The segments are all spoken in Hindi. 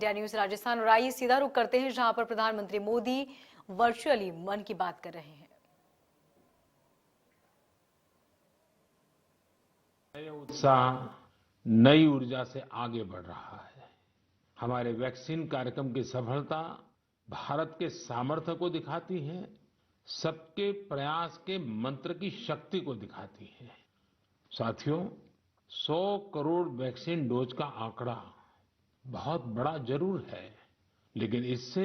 इंडिया न्यूज राजस्थान और आइए सीधा रुख करते हैं जहां पर प्रधानमंत्री मोदी वर्चुअली मन की बात कर रहे हैं। नए उत्साह, नई ऊर्जा से आगे बढ़ रहा है। हमारे वैक्सीन कार्यक्रम की सफलता भारत के सामर्थ्य को दिखाती है, सबके प्रयास के मंत्र की शक्ति को दिखाती है। साथियों, 100 करोड़ वैक्सीन डोज का आंकड़ा बहुत बड़ा जरूर है, लेकिन इससे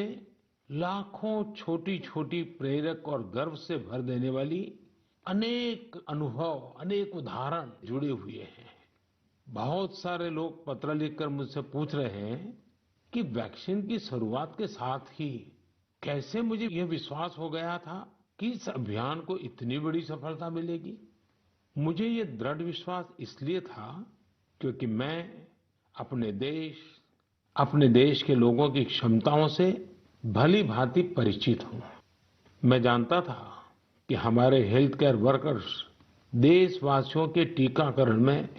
लाखों छोटी छोटी प्रेरक और गर्व से भर देने वाली अनेक अनुभव, अनेक उदाहरण जुड़े हुए हैं। बहुत सारे लोग पत्र लिखकर मुझसे पूछ रहे हैं कि वैक्सीन की शुरुआत के साथ ही कैसे मुझे यह विश्वास हो गया था कि इस अभियान को इतनी बड़ी सफलता मिलेगी। मुझे ये दृढ़ विश्वास इसलिए था क्योंकि मैं अपने देश के लोगों की क्षमताओं से भली भांति परिचित हूं। मैं जानता था कि हमारे हेल्थ केयर वर्कर्स देशवासियों के टीकाकरण में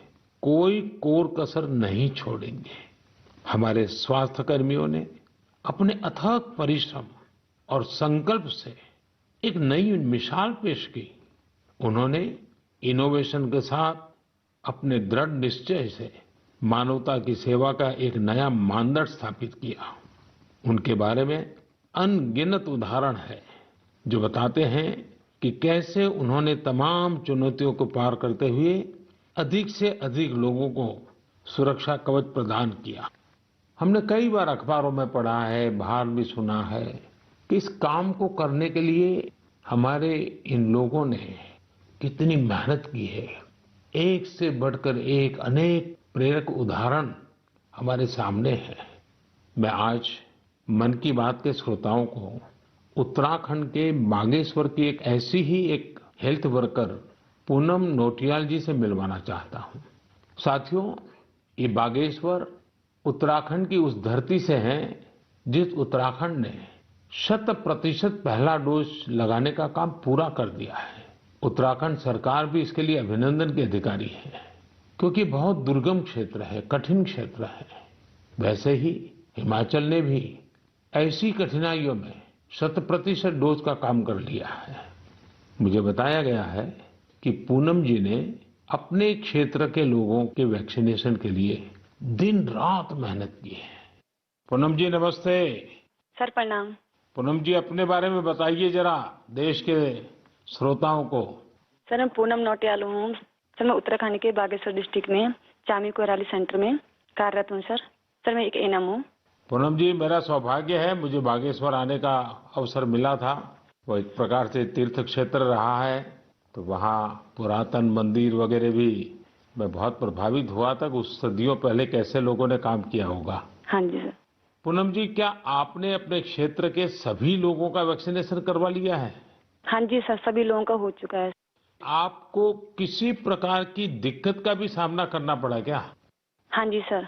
कोई कोर कसर नहीं छोड़ेंगे। हमारे स्वास्थ्य कर्मियों ने अपने अथक परिश्रम और संकल्प से एक नई मिसाल पेश की। उन्होंने इनोवेशन के साथ अपने दृढ़ निश्चय से मानवता की सेवा का एक नया मानदंड स्थापित किया। उनके बारे में अनगिनत उदाहरण है जो बताते हैं कि कैसे उन्होंने तमाम चुनौतियों को पार करते हुए अधिक से अधिक लोगों को सुरक्षा कवच प्रदान किया। हमने कई बार अखबारों में पढ़ा है, बाहर भी सुना है कि इस काम को करने के लिए हमारे इन लोगों ने कितनी मेहनत की है। एक से बढ़कर एक अनेक प्रेरक उदाहरण हमारे सामने हैं। मैं आज मन की बात के श्रोताओं को उत्तराखंड के बागेश्वर की एक हेल्थ वर्कर पूनम नौटियाल जी से मिलवाना चाहता हूं। साथियों, ये बागेश्वर उत्तराखंड की उस धरती से है जिस उत्तराखंड ने 100% पहला डोज लगाने का काम पूरा कर दिया है। उत्तराखंड सरकार भी इसके लिए अभिनंदन की अधिकारी है, क्योंकि बहुत दुर्गम क्षेत्र है, कठिन क्षेत्र है। वैसे ही हिमाचल ने भी ऐसी कठिनाइयों में 100% डोज का काम कर लिया है। मुझे बताया गया है कि पूनम जी ने अपने क्षेत्र के लोगों के वैक्सीनेशन के लिए दिन रात मेहनत की है। पूनम जी नमस्ते। सर प्रणाम। पूनम जी, अपने बारे में बताइए जरा देश के श्रोताओं को। सर मैं पूनम नौटियाल हूँ। सर मैं उत्तराखंड के बागेश्वर डिस्ट्रिक्ट में चामी कोराली सेंटर में कार्यरत हूँ। सर मैं एक एएनएम हूँ। पूनम जी, मेरा सौभाग्य है, मुझे बागेश्वर आने का अवसर मिला था। वो एक प्रकार से तीर्थ क्षेत्र रहा है, तो वहाँ पुरातन मंदिर वगैरह भी मैं बहुत प्रभावित हुआ था कि उस सदियों पहले कैसे लोगों ने काम किया होगा। हाँ जी सर। पूनम जी, क्या आपने अपने क्षेत्र के सभी लोगों का वैक्सीनेशन करवा लिया है? हाँ जी सर, सभी लोगों का हो चुका है। आपको किसी प्रकार की दिक्कत का भी सामना करना पड़ा क्या? हाँ जी सर।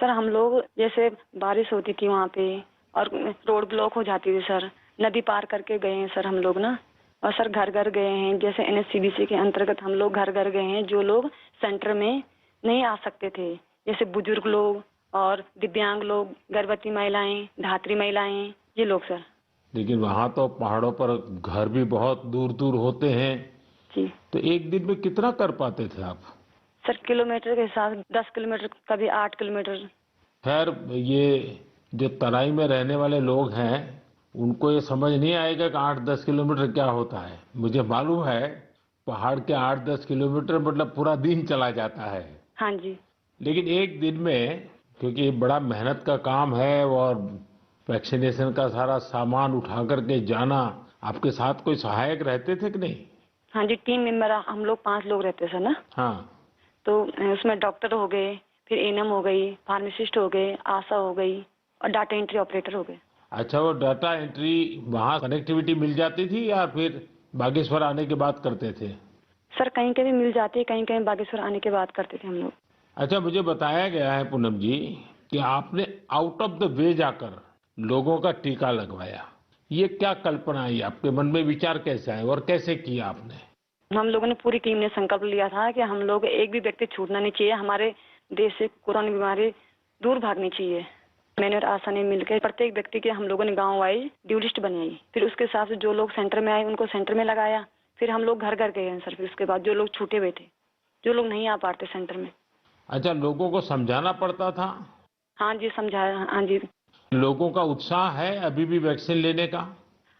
सर हम लोग जैसे बारिश होती थी वहाँ पे और रोड ब्लॉक हो जाती थी सर, नदी पार करके गए हैं सर हम लोग ना। और सर घर घर गए हैं, जैसे एनएचसीवीसी के अंतर्गत हम लोग घर घर गए हैं जो लोग सेंटर में नहीं आ सकते थे, जैसे बुजुर्ग लोग और दिव्यांग लोग, गर्भवती महिलाएं, धात्री महिलाएं, ये लोग सर। लेकिन वहाँ तो पहाड़ों पर घर भी बहुत दूर दूर होते हैं, जी तो एक दिन में कितना कर पाते थे आप? सर, किलोमीटर के हिसाब 10 किलोमीटर, कभी 8 किलोमीटर। खैर, ये जो तराई में रहने वाले लोग हैं उनको ये समझ नहीं आएगा कि 8-10 किलोमीटर क्या होता है। मुझे मालूम है पहाड़ के 8-10 किलोमीटर मतलब पूरा दिन चला जाता है। हाँ जी। लेकिन एक दिन में, क्योंकि ये बड़ा मेहनत का काम है और वैक्सीनेशन का सारा सामान उठा करके जाना, आपके साथ कोई सहायक रहते थे कि नहीं? हाँ जी, टीम मेंबर हम लोग 5 लोग रहते सर ना। हाँ। तो उसमें डॉक्टर हो गए, फिर एएनएम हो गई, फार्मासिस्ट हो गए, आशा हो गई और डाटा एंट्री ऑपरेटर हो गए। अच्छा, वो डाटा एंट्री वहाँ कनेक्टिविटी मिल जाती थी या फिर बागेश्वर आने के बाद करते थे? सर कहीं कहीं मिल जाती है, कहीं कहीं बागेश्वर आने के बाद करते थे हम लोग। अच्छा, मुझे बताया गया है पूनम जी कि आपने आउट ऑफ द वे जाकर लोगों का टीका लगवाया। ये क्या कल्पना आई आपके मन में, विचार कैसे आए और कैसे किया आपने? हम लोगों ने पूरी टीम ने संकल्प लिया था कि हम लोग एक भी व्यक्ति छूटना नहीं चाहिए, हमारे देश से कोरोना बीमारी दूर भागनी चाहिए। मैंने और आशा ने मिलकर प्रत्येक व्यक्ति के हम लोगों ने गांव वाइज ड्यू लिस्ट बनाई। फिर उसके हिसाब से जो लोग सेंटर में आए उनको सेंटर में लगाया। फिर हम लोग घर घर गए हैं सर। फिर उसके बाद जो लोग छूटे हुए थे, जो लोग नहीं आ पाते सेंटर में। अच्छा, लोगों को समझाना पड़ता था? हाँ जी, समझाया। हाँ जी। लोगों का उत्साह है अभी भी वैक्सीन लेने का?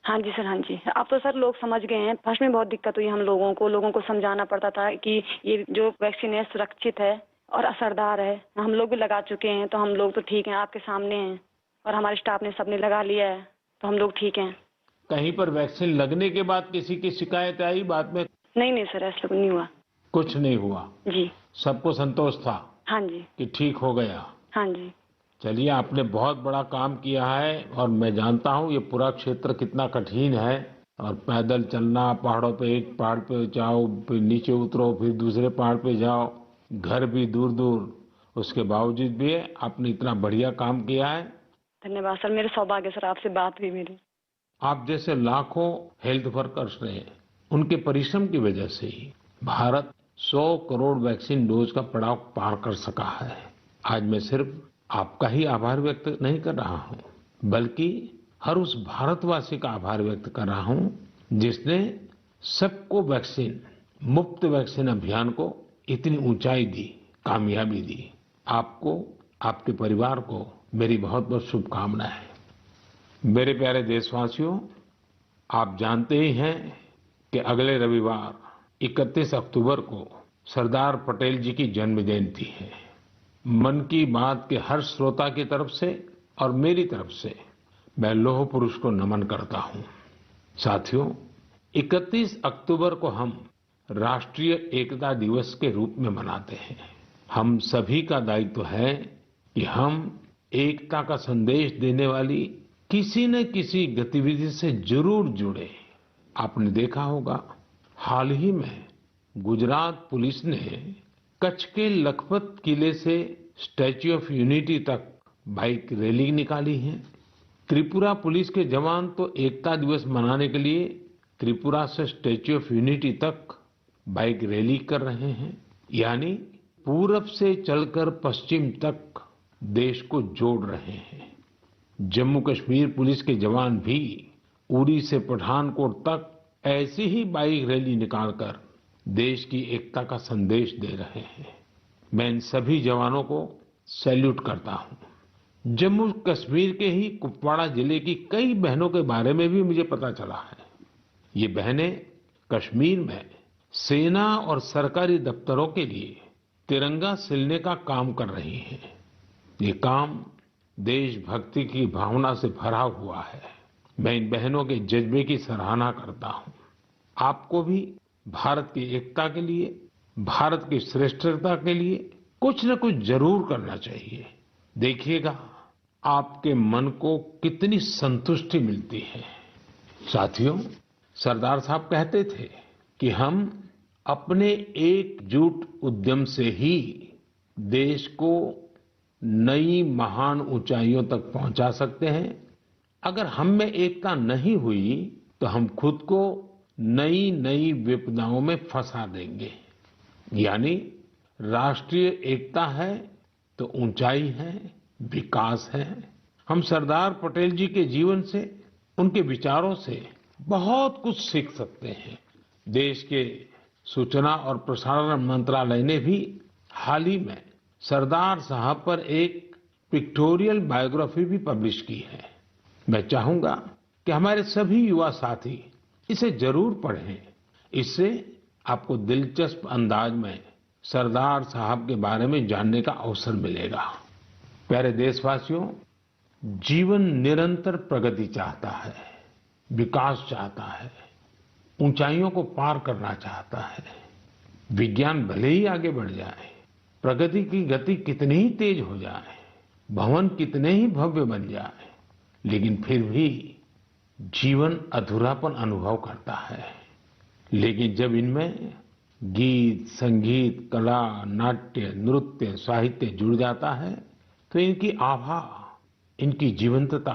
हाँ जी सर, हाँ जी। अब तो सर लोग समझ गए हैं। फर्स्ट में बहुत दिक्कत हुई हम लोगों को समझाना पड़ता था कि ये जो वैक्सीन है सुरक्षित है और असरदार है। हम लोग भी लगा चुके हैं तो हम लोग तो ठीक हैं, आपके सामने हैं। और हमारे स्टाफ ने सबने लगा लिया है तो हम लोग ठीक हैं। कहीं पर वैक्सीन लगने के बाद किसी की शिकायत आई बाद में? नहीं नहीं सर, ऐसा कुछ नहीं हुआ। कुछ नहीं हुआ? जी। सबको संतोष था हाँ जी। कि ठीक हो गया? हाँ जी। चलिए, आपने बहुत बड़ा काम किया है और मैं जानता हूँ ये पूरा क्षेत्र कितना कठिन है। और पैदल चलना, पहाड़ों पे, एक पहाड़ पे जाओ, फिर नीचे उतरो, फिर दूसरे पहाड़ पे जाओ, घर भी दूर दूर, उसके बावजूद भी आपने इतना बढ़िया काम किया है। धन्यवाद सर, मेरे सौभाग्य सर, आपसे बात हुई मेरी। आप जैसे लाखों हेल्थ वर्कर्स ने, उनके परिश्रम की वजह से ही भारत 100 करोड़ वैक्सीन डोज का पड़ाव पार कर सका है। आज मैं सिर्फ आपका ही आभार व्यक्त नहीं कर रहा हूँ, बल्कि हर उस भारतवासी का आभार व्यक्त कर रहा हूँ जिसने सबको वैक्सीन, मुफ्त वैक्सीन अभियान को इतनी ऊंचाई दी, कामयाबी दी। आपको, आपके परिवार को मेरी बहुत बहुत शुभकामनाएं। मेरे प्यारे देशवासियों, आप जानते ही हैं कि अगले रविवार 31 अक्टूबर को सरदार पटेल जी की जन्म जयंती है। मन की बात के हर श्रोता की तरफ से और मेरी तरफ से मैं लौह पुरुष को नमन करता हूं। साथियों, 31 अक्टूबर को हम राष्ट्रीय एकता दिवस के रूप में मनाते हैं। हम सभी का दायित्व है कि हम एकता का संदेश देने वाली किसी न किसी गतिविधि से जरूर जुड़े। आपने देखा होगा, हाल ही में गुजरात पुलिस ने कच्छ के लखपत किले से स्टैच्यू ऑफ यूनिटी तक बाइक रैली निकाली है। त्रिपुरा पुलिस के जवान तो एकता दिवस मनाने के लिए त्रिपुरा से स्टैच्यू ऑफ यूनिटी तक बाइक रैली कर रहे हैं। यानी पूरब से चलकर पश्चिम तक देश को जोड़ रहे हैं। जम्मू कश्मीर पुलिस के जवान भी उरी से पठानकोट तक ऐसी ही बाइक रैली निकालकर देश की एकता का संदेश दे रहे हैं। मैं इन सभी जवानों को सैल्यूट करता हूं। जम्मू कश्मीर के ही कुपवाड़ा जिले की कई बहनों के बारे में भी मुझे पता चला है। ये बहनें कश्मीर में सेना और सरकारी दफ्तरों के लिए तिरंगा सिलने का काम कर रही हैं। ये काम देशभक्ति की भावना से भरा हुआ है। मैं इन बहनों के जज्बे की सराहना करता हूं। आपको भी भारत की एकता के लिए, भारत की श्रेष्ठता के लिए कुछ न कुछ जरूर करना चाहिए। देखिएगा, आपके मन को कितनी संतुष्टि मिलती है। साथियों, सरदार साहब कहते थे कि हम अपने एकजुट उद्यम से ही देश को नई महान ऊंचाइयों तक पहुंचा सकते हैं। अगर हम में एकता नहीं हुई तो हम खुद को नई नई विपदाओं में फंसा देंगे। यानी राष्ट्रीय एकता है तो ऊंचाई है, विकास है। हम सरदार पटेल जी के जीवन से, उनके विचारों से बहुत कुछ सीख सकते हैं। देश के सूचना और प्रसारण मंत्रालय ने भी हाल ही में सरदार साहब पर एक पिक्टोरियल बायोग्राफी भी पब्लिश की है। मैं चाहूंगा कि हमारे सभी युवा साथी इसे जरूर पढ़ें। इससे आपको दिलचस्प अंदाज में सरदार साहब के बारे में जानने का अवसर मिलेगा। प्यारे देशवासियों, जीवन निरंतर प्रगति चाहता है, विकास चाहता है, ऊंचाइयों को पार करना चाहता है। विज्ञान भले ही आगे बढ़ जाए, प्रगति की गति कितनी ही तेज हो जाए, भवन कितने ही भव्य बन जाए, लेकिन फिर भी जीवन अधूरापन अनुभव करता है। लेकिन जब इनमें गीत, संगीत, कला, नाट्य, नृत्य, साहित्य जुड़ जाता है तो इनकी आभा, इनकी जीवंतता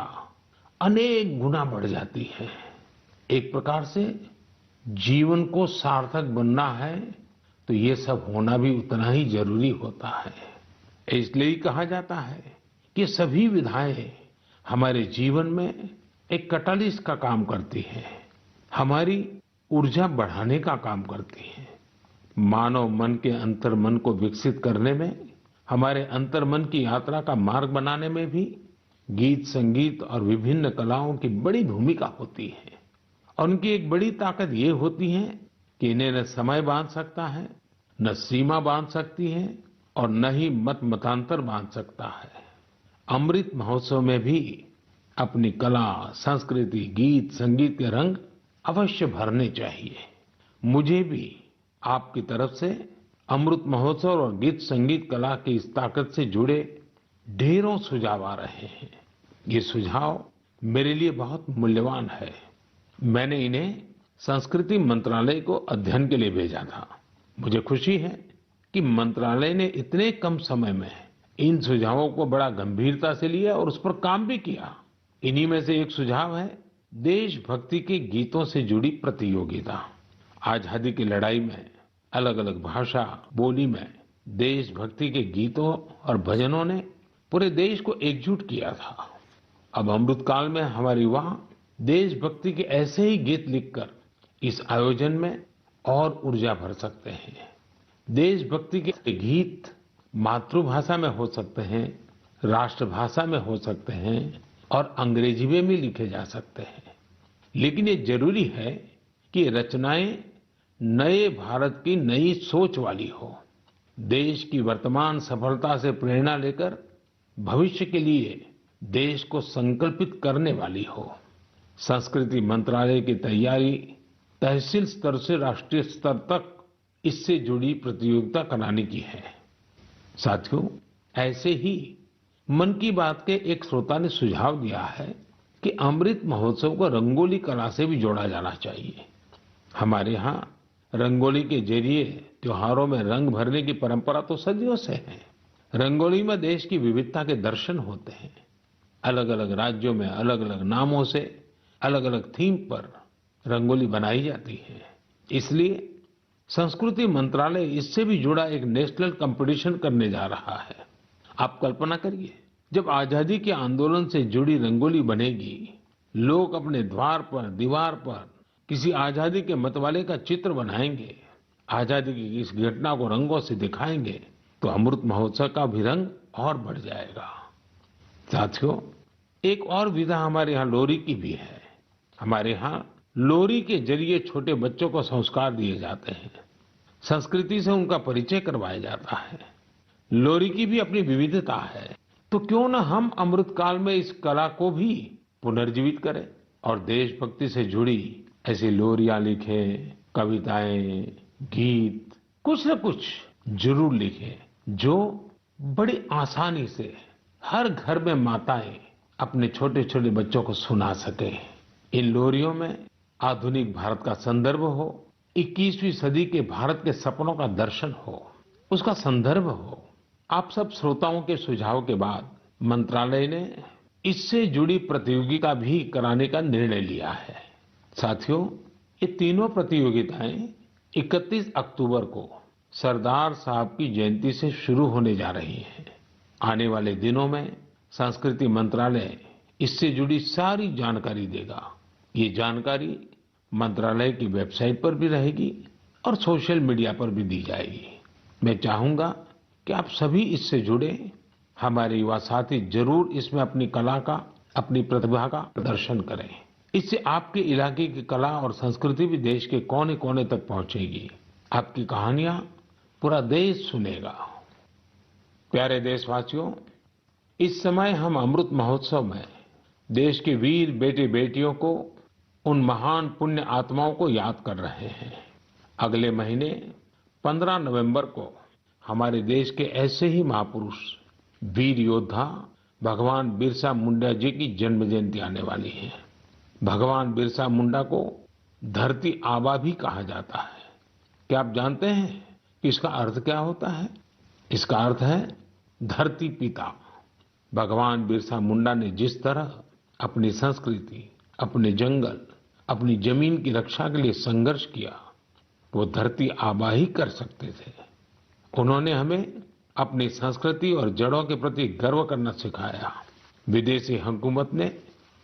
अनेक गुना बढ़ जाती है। एक प्रकार से जीवन को सार्थक बनना है तो ये सब होना भी उतना ही जरूरी होता है। इसलिए कहा जाता है कि सभी विधाएं हमारे जीवन में एक कैटलिस्ट का काम करती हैं, हमारी ऊर्जा बढ़ाने का काम करती हैं। मानव मन के अंतर्मन को विकसित करने में, हमारे अंतर्मन की यात्रा का मार्ग बनाने में भी गीत, संगीत और विभिन्न कलाओं की बड़ी भूमिका होती है। और उनकी एक बड़ी ताकत ये होती है कि इन्हें न समय बांध सकता है, न सीमा बांध सकती है और न ही मत मतांतर बांध सकता है। अमृत महोत्सव में भी अपनी कला, संस्कृति, गीत, संगीत के रंग अवश्य भरने चाहिए। मुझे भी आपकी तरफ से अमृत महोत्सव और गीत संगीत कला की इस ताकत से जुड़े ढेरों सुझाव आ रहे हैं। ये सुझाव मेरे लिए बहुत मूल्यवान है। मैंने इन्हें संस्कृति मंत्रालय को अध्ययन के लिए भेजा था। मुझे खुशी है कि मंत्रालय ने इतने कम समय में इन सुझावों को बड़ा गंभीरता से लिया और उस पर काम भी किया। इन्हीं में से एक सुझाव है देशभक्ति के गीतों से जुड़ी प्रतियोगिता। आजादी की लड़ाई में अलग अलग भाषा, बोली में देशभक्ति के गीतों और भजनों ने पूरे देश को एकजुट किया था। अब अमृतकाल में हमारे युवा देशभक्ति के ऐसे ही गीत लिखकर इस आयोजन में और ऊर्जा भर सकते हैं। देशभक्ति के गीत मातृभाषा में हो सकते हैं, राष्ट्रभाषा में हो सकते हैं और अंग्रेजी में भी लिखे जा सकते हैं। लेकिन ये जरूरी है कि रचनाएं नए भारत की नई सोच वाली हो, देश की वर्तमान सफलता से प्रेरणा लेकर भविष्य के लिए देश को संकल्पित करने वाली हो। संस्कृति मंत्रालय की तैयारी तहसील स्तर से राष्ट्रीय स्तर तक इससे जुड़ी प्रतियोगिता कराने की है। साथियों, ऐसे ही मन की बात के एक श्रोता ने सुझाव दिया है कि अमृत महोत्सव को रंगोली कला से भी जोड़ा जाना चाहिए। हमारे यहाँ रंगोली के जरिए त्योहारों में रंग भरने की परंपरा तो सदियों से है। रंगोली में देश की विविधता के दर्शन होते हैं। अलग अलग राज्यों में अलग अलग नामों से अलग अलग थीम पर रंगोली बनाई जाती है। इसलिए संस्कृति मंत्रालय इससे भी जुड़ा एक नेशनल कंपटीशन करने जा रहा है। आप कल्पना करिए, जब आजादी के आंदोलन से जुड़ी रंगोली बनेगी, लोग अपने द्वार पर, दीवार पर किसी आजादी के मतवाले का चित्र बनाएंगे, आजादी की इस घटना को रंगों से दिखाएंगे, तो अमृत महोत्सव का भी रंग और बढ़ जाएगा। साथियों, एक और विधा हमारे यहाँ लोरी की भी है। हमारे यहाँ लोरी के जरिए छोटे बच्चों को संस्कार दिए जाते हैं, संस्कृति से उनका परिचय करवाया जाता है। लोरी की भी अपनी विविधता है, तो क्यों न हम अमृतकाल में इस कला को भी पुनर्जीवित करें और देशभक्ति से जुड़ी ऐसी लोरियां लिखें, कविताएं, गीत, कुछ न कुछ जरूर लिखें जो बड़ी आसानी से हर घर में माताएं अपने छोटे छोटे बच्चों को सुना सके। इन लोरियों में आधुनिक भारत का संदर्भ हो, 21वीं सदी के भारत के सपनों का दर्शन हो, उसका संदर्भ हो। आप सब श्रोताओं के सुझाव के बाद मंत्रालय ने इससे जुड़ी प्रतियोगिता भी कराने का निर्णय लिया है। साथियों, ये तीनों प्रतियोगिताएं 31 अक्टूबर को सरदार साहब की जयंती से शुरू होने जा रही हैं। आने वाले दिनों में संस्कृति मंत्रालय इससे जुड़ी सारी जानकारी देगा। ये जानकारी मंत्रालय की वेबसाइट पर भी रहेगी और सोशल मीडिया पर भी दी जाएगी। मैं चाहूंगा कि आप सभी इससे जुड़े। हमारे युवा साथी जरूर इसमें अपनी कला का, अपनी प्रतिभा का प्रदर्शन करें। इससे आपके इलाके की कला और संस्कृति भी देश के कोने कोने तक पहुंचेगी। आपकी कहानियां पूरा देश सुनेगा। प्यारे देशवासियों, इस समय हम अमृत महोत्सव में देश के वीर बेटे बेटियों को, उन महान पुण्य आत्माओं को याद कर रहे हैं। अगले महीने 15 नवंबर को हमारे देश के ऐसे ही महापुरुष, वीर योद्धा भगवान बिरसा मुंडा जी की जन्म जयंती आने वाली है। भगवान बिरसा मुंडा को धरती आबा भी कहा जाता है। क्या आप जानते हैं कि इसका अर्थ क्या होता है? इसका अर्थ है धरती पिता। भगवान बिरसा मुंडा ने जिस तरह अपनी संस्कृति, अपने जंगल, अपनी जमीन की रक्षा के लिए संघर्ष किया, वो धरती आबा ही कर सकते थे। उन्होंने हमें अपनी संस्कृति और जड़ों के प्रति गर्व करना सिखाया। विदेशी हुकूमत ने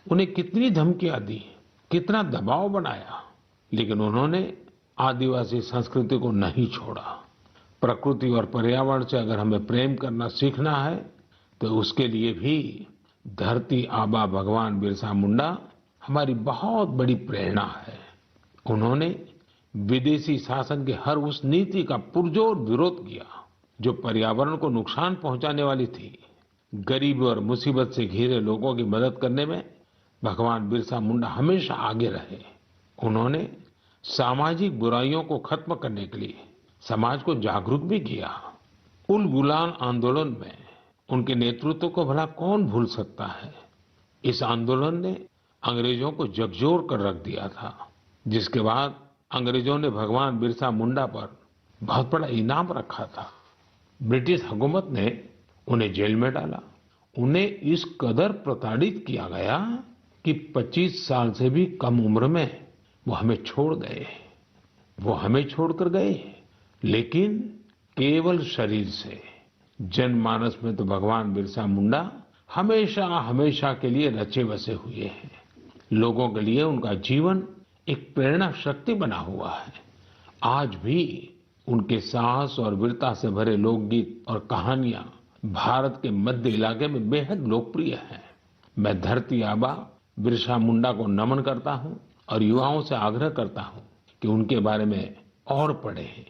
उन्हें कितनी धमकियां दी, कितना दबाव बनाया, लेकिन उन्होंने आदिवासी संस्कृति को नहीं छोड़ा। प्रकृति और पर्यावरण से अगर हमें प्रेम करना सीखना है तो उसके लिए भी धरती आबा भगवान बिरसा मुंडा हमारी बहुत बड़ी प्रेरणा है। उन्होंने विदेशी शासन के हर उस नीति का पुरजोर विरोध किया जो पर्यावरण को नुकसान पहुंचाने वाली थी। गरीब और मुसीबत से घिरे लोगों की मदद करने में भगवान बिरसा मुंडा हमेशा आगे रहे। उन्होंने सामाजिक बुराइयों को खत्म करने के लिए समाज को जागरूक भी किया। उल गुलान आंदोलन में उनके नेतृत्व को भला कौन भूल सकता है। इस आंदोलन ने अंग्रेजों को झकझोर कर रख दिया था, जिसके बाद अंग्रेजों ने भगवान बिरसा मुंडा पर बहुत बड़ा इनाम रखा था। ब्रिटिश हुकूमत ने उन्हें जेल में डाला। उन्हें इस कदर प्रताड़ित किया गया कि 25 साल से भी कम उम्र में वो हमें छोड़ गए। वो हमें छोड़कर गए, लेकिन केवल शरीर से। जनमानस में तो भगवान बिरसा मुंडा हमेशा हमेशा के लिए रचे बसे हुए हैं। लोगों के लिए उनका जीवन एक प्रेरणा शक्ति बना हुआ है। आज भी उनके साहस और वीरता से भरे लोकगीत और कहानियां भारत के मध्य इलाके में बेहद लोकप्रिय हैं। मैं धरती आबा बिरसा मुंडा को नमन करता हूं और युवाओं से आग्रह करता हूं कि उनके बारे में और पढ़ें।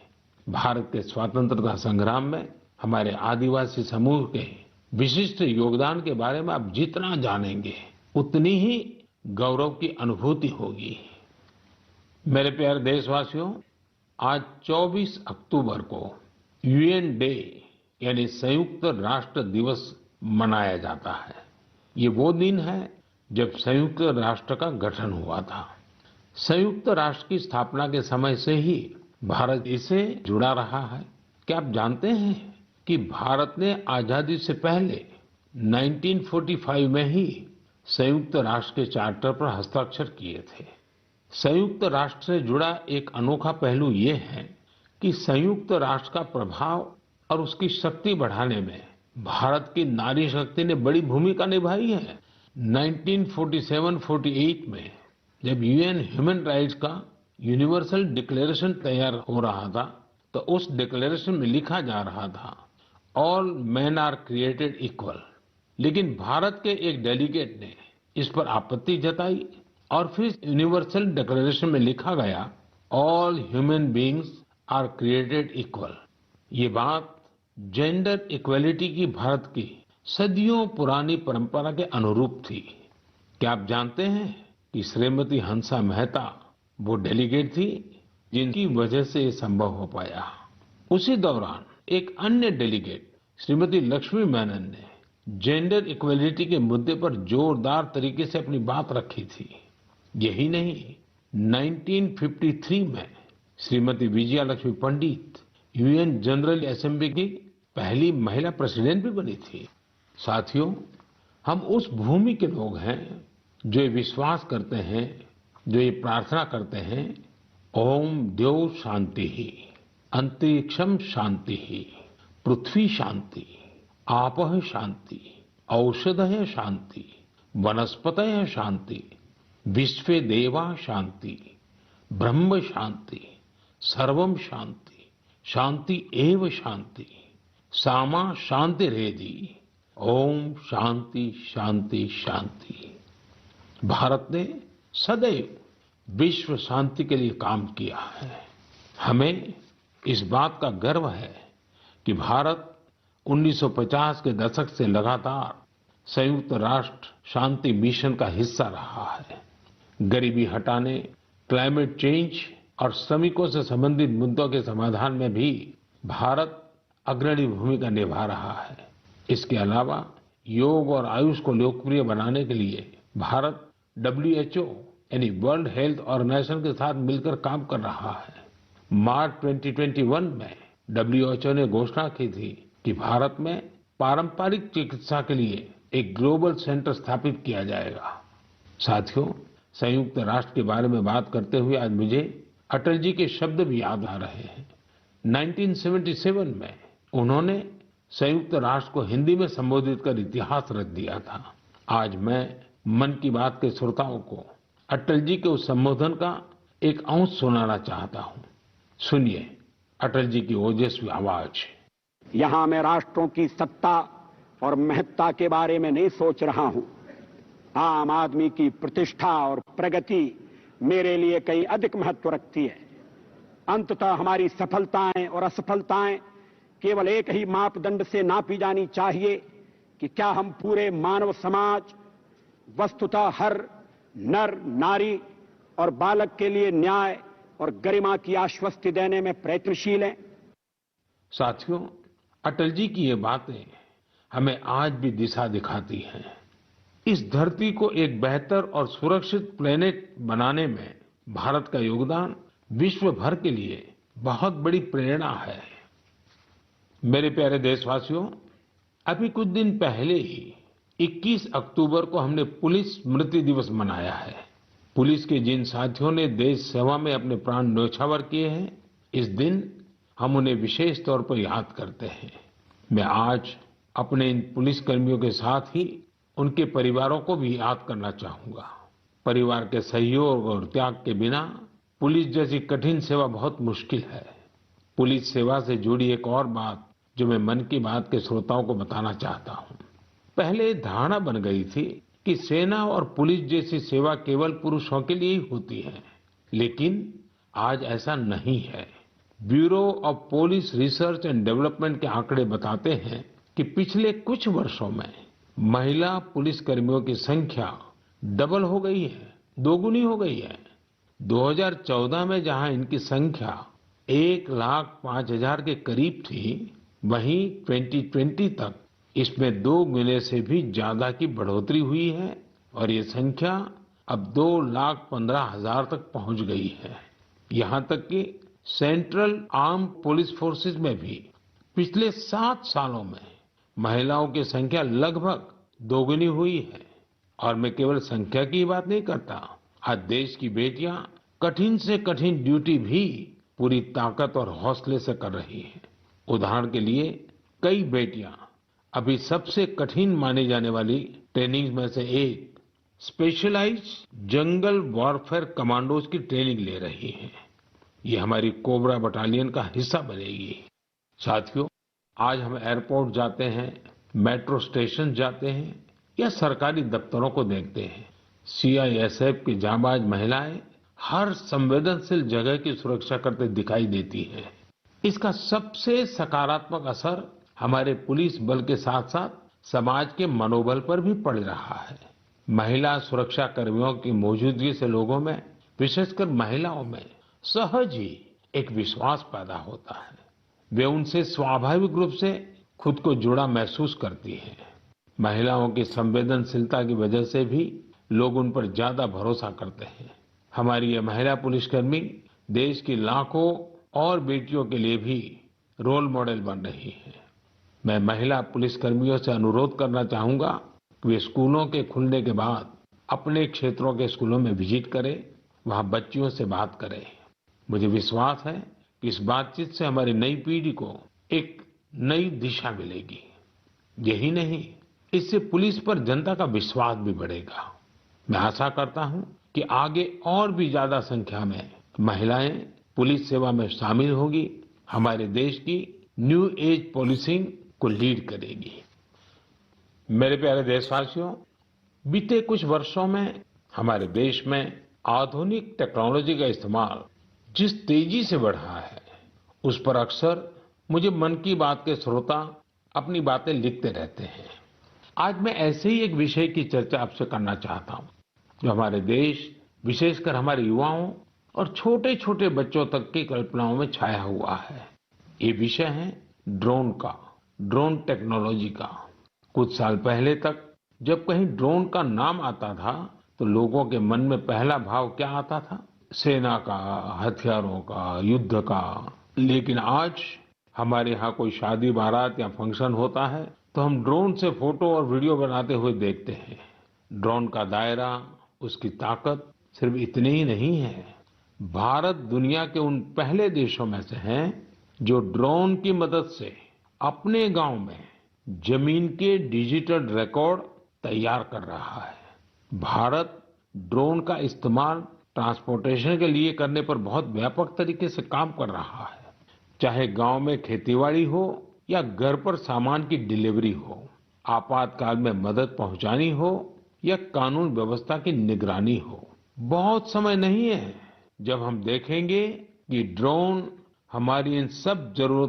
भारत के स्वतंत्रता संग्राम में हमारे आदिवासी समूह के विशिष्ट योगदान के बारे में आप जितना जानेंगे उतनी ही गौरव की अनुभूति होगी। मेरे प्यारे देशवासियों, आज 24 अक्टूबर को यूएन डे यानी संयुक्त राष्ट्र दिवस मनाया जाता है। ये वो दिन है जब संयुक्त राष्ट्र का गठन हुआ था। संयुक्त राष्ट्र की स्थापना के समय से ही भारत इससे जुड़ा रहा है। क्या आप जानते हैं कि भारत ने आजादी से पहले 1945 में ही संयुक्त राष्ट्र के चार्टर पर हस्ताक्षर किए थे। संयुक्त राष्ट्र से जुड़ा एक अनोखा पहलू ये है कि संयुक्त राष्ट्र का प्रभाव और उसकी शक्ति बढ़ाने में भारत की नारी शक्ति ने बड़ी भूमिका निभाई है। 1947-48 में जब यूएन ह्यूमन राइट्स का यूनिवर्सल डिक्लेरेशन तैयार हो रहा था तो उस डिक्लेरेशन में लिखा जा रहा था all man are created equal, लेकिन भारत के एक डेलीगेट ने इस पर आपत्ति जताई और फिर यूनिवर्सल डिक्लेरेशन में लिखा गया all human beings are created equal. ये बात जेंडर इक्वलिटी की भारत की सदियों पुरानी परंपरा के अनुरूप थी। क्या आप जानते हैं कि श्रीमती हंसा मेहता वो डेलीगेट थी जिनकी वजह से ये संभव हो पाया। उसी दौरान एक अन्य डेलीगेट श्रीमती लक्ष्मी मेनन ने जेंडर इक्वलिटी के मुद्दे पर जोरदार तरीके से अपनी बात रखी थी। यही नहीं, 1953 में श्रीमती विजया लक्ष्मी पंडित यूएन जनरल असेंबली की पहली महिला प्रेसिडेंट भी बनी थी। साथियों, हम उस भूमि के लोग हैं जो ये विश्वास करते हैं, जो ये प्रार्थना करते हैं, ओम द्यौः शांति, अंतरिक्षम शांति, पृथ्वी शांति, आपः शांति, औषधयः शांति, वनस्पतयः शांति, विश्वे देवा शांति, ब्रह्म शांति, सर्वम शांति, शांति एव शांति, सामा शांतिरेधि, ओम शांति शांति शांति। भारत ने सदैव विश्व शांति के लिए काम किया है। हमें इस बात का गर्व है कि भारत 1950 के दशक से लगातार संयुक्त राष्ट्र शांति मिशन का हिस्सा रहा है। गरीबी हटाने, क्लाइमेट चेंज और श्रमिकों से संबंधित मुद्दों के समाधान में भी भारत अग्रणी भूमिका निभा रहा है। इसके अलावा योग और आयुष को लोकप्रिय बनाने के लिए भारत WHO यानी वर्ल्ड हेल्थ ऑर्गेनाइजेशन के साथ मिलकर काम कर रहा है। मार्च 2021 में WHO ने घोषणा की थी कि भारत में पारंपरिक चिकित्सा के लिए एक ग्लोबल सेंटर स्थापित किया जाएगा। साथियों, संयुक्त राष्ट्र के बारे में बात करते हुए आज मुझे अटल जी के शब्द भी याद आ रहे हैं। 1977 में उन्होंने संयुक्त राष्ट्र को हिंदी में संबोधित कर इतिहास रच दिया था। आज मैं मन की बात के श्रोताओं को अटल जी के उस संबोधन का एक अंश सुनाना चाहता हूं। सुनिए अटल जी की ओजस्वी आवाज। यहां मैं राष्ट्रों की सत्ता और महत्ता के बारे में नहीं सोच रहा हूं। आम आदमी की प्रतिष्ठा और प्रगति मेरे लिए कहीं अधिक महत्व रखती है। अंततः हमारी सफलताएं और असफलताएं केवल एक ही मापदंड से नापी जानी चाहिए कि क्या हम पूरे मानव समाज, वस्तुतः हर नर, नारी और बालक के लिए न्याय और गरिमा की आश्वस्ति देने में प्रयत्नशील हैं। साथियों, अटल जी की ये बातें हमें आज भी दिशा दिखाती हैं। इस धरती को एक बेहतर और सुरक्षित प्लेनेट बनाने में भारत का योगदान विश्व भर के लिए बहुत बड़ी प्रेरणा है। मेरे प्यारे देशवासियों, अभी कुछ दिन पहले ही 21 अक्टूबर को हमने पुलिस स्मृति दिवस मनाया है। पुलिस के जिन साथियों ने देश सेवा में अपने प्राण न्योछावर किए हैं, इस दिन हम उन्हें विशेष तौर पर याद करते हैं। मैं आज अपने इन पुलिसकर्मियों के साथ ही उनके परिवारों को भी याद करना चाहूंगा। परिवार के सहयोग और त्याग के बिना पुलिस जैसी कठिन सेवा बहुत मुश्किल है। पुलिस सेवा से जुड़ी एक और बात जो मैं मन की बात के श्रोताओं को बताना चाहता हूं। पहले धारणा बन गई थी कि सेना और पुलिस जैसी सेवा केवल पुरुषों के लिए ही होती है, लेकिन आज ऐसा नहीं है। Bureau of police research and development के आंकड़े बताते हैं कि पिछले कुछ वर्षों में महिला पुलिसकर्मियों की संख्या डबल हो गई है, दोगुनी हो गई है। 2014 में जहां इनकी संख्या 1,05,000 के करीब थी, वहीं 2020 तक इसमें 2 गुने से भी ज्यादा की बढ़ोतरी हुई है और ये संख्या अब 2,15,000 तक पहुंच गई है। यहां तक कि सेंट्रल आर्म पुलिस फोर्सेस में भी पिछले 7 सालों में महिलाओं की संख्या लगभग दोगुनी हुई है। और मैं केवल संख्या की बात नहीं करता, आज देश की बेटियां कठिन से कठिन ड्यूटी भी पूरी ताकत और हौसले से कर रही हैं। उदाहरण के लिए कई बेटियां अभी सबसे कठिन मानी जाने वाली ट्रेनिंग में से एक स्पेशलाइज्ड जंगल वॉरफेयर कमांडोज की ट्रेनिंग ले रही हैं। ये हमारी कोबरा बटालियन का हिस्सा बनेगी। साथियों, आज हम एयरपोर्ट जाते हैं, मेट्रो स्टेशन जाते हैं या सरकारी दफ्तरों को देखते हैं, सीआईएसएफ की जांबाज महिलाएं हर संवेदनशील जगह की सुरक्षा करते दिखाई देती हैं। इसका सबसे सकारात्मक असर हमारे पुलिस बल के साथ साथ समाज के मनोबल पर भी पड़ रहा है। महिला सुरक्षा कर्मियों की मौजूदगी से लोगों में, विशेषकर महिलाओं में सहज ही एक विश्वास पैदा होता है। वे उनसे स्वाभाविक रूप से खुद को जुड़ा महसूस करती हैं। महिलाओं की संवेदनशीलता की वजह से भी लोग उन पर ज्यादा भरोसा करते हैं। हमारी ये महिला पुलिसकर्मी देश की लाखों और बेटियों के लिए भी रोल मॉडल बन रही हैं। मैं महिला पुलिसकर्मियों से अनुरोध करना चाहूंगा कि वे स्कूलों के खुलने के बाद अपने क्षेत्रों के स्कूलों में विजिट करें, वहां बच्चियों से बात करें। मुझे विश्वास है कि इस बातचीत से हमारी नई पीढ़ी को एक नई दिशा मिलेगी। यही नहीं, इससे पुलिस पर जनता का विश्वास भी बढ़ेगा। मैं आशा करता हूं कि आगे और भी ज्यादा संख्या में महिलाएं पुलिस सेवा में शामिल होगी, हमारे देश की न्यू एज पॉलिसिंग को लीड करेगी। मेरे प्यारे देशवासियों, बीते कुछ वर्षों में हमारे देश में आधुनिक टेक्नोलॉजी का इस्तेमाल जिस तेजी से बढ़ा है, उस पर अक्सर मुझे मन की बात के श्रोता अपनी बातें लिखते रहते हैं। आज मैं ऐसे ही एक विषय की चर्चा आपसे करना चाहता हूं, जो हमारे देश, विशेषकर हमारे युवाओं और छोटे छोटे बच्चों तक की कल्पनाओं में छाया हुआ है। ये विषय है ड्रोन का, ड्रोन टेक्नोलॉजी का। कुछ साल पहले तक जब कहीं ड्रोन का नाम आता था तो लोगों के मन में पहला भाव क्या आता था? सेना का, हथियारों का, युद्ध का। लेकिन आज हमारे यहाँ कोई शादी बारात या फंक्शन होता है तो हम ड्रोन से फोटो और वीडियो बनाते हुए देखते हैं। ड्रोन का दायरा, उसकी ताकत सिर्फ इतनी ही नहीं है। भारत दुनिया के उन पहले देशों में से है जो ड्रोन की मदद से अपने गांव में जमीन के डिजिटल रिकॉर्ड तैयार कर रहा है। भारत ड्रोन का इस्तेमाल ट्रांसपोर्टेशन के लिए करने पर बहुत व्यापक तरीके से काम कर रहा है। चाहे गांव में खेतीबाड़ी हो या घर पर सामान की डिलीवरी हो, आपातकाल में मदद पहुंचानी हो या कानून व्यवस्था की निगरानी हो, बहुत समय नहीं है जब हम देखेंगे कि ड्रोन हमारी इन सब जरूरतों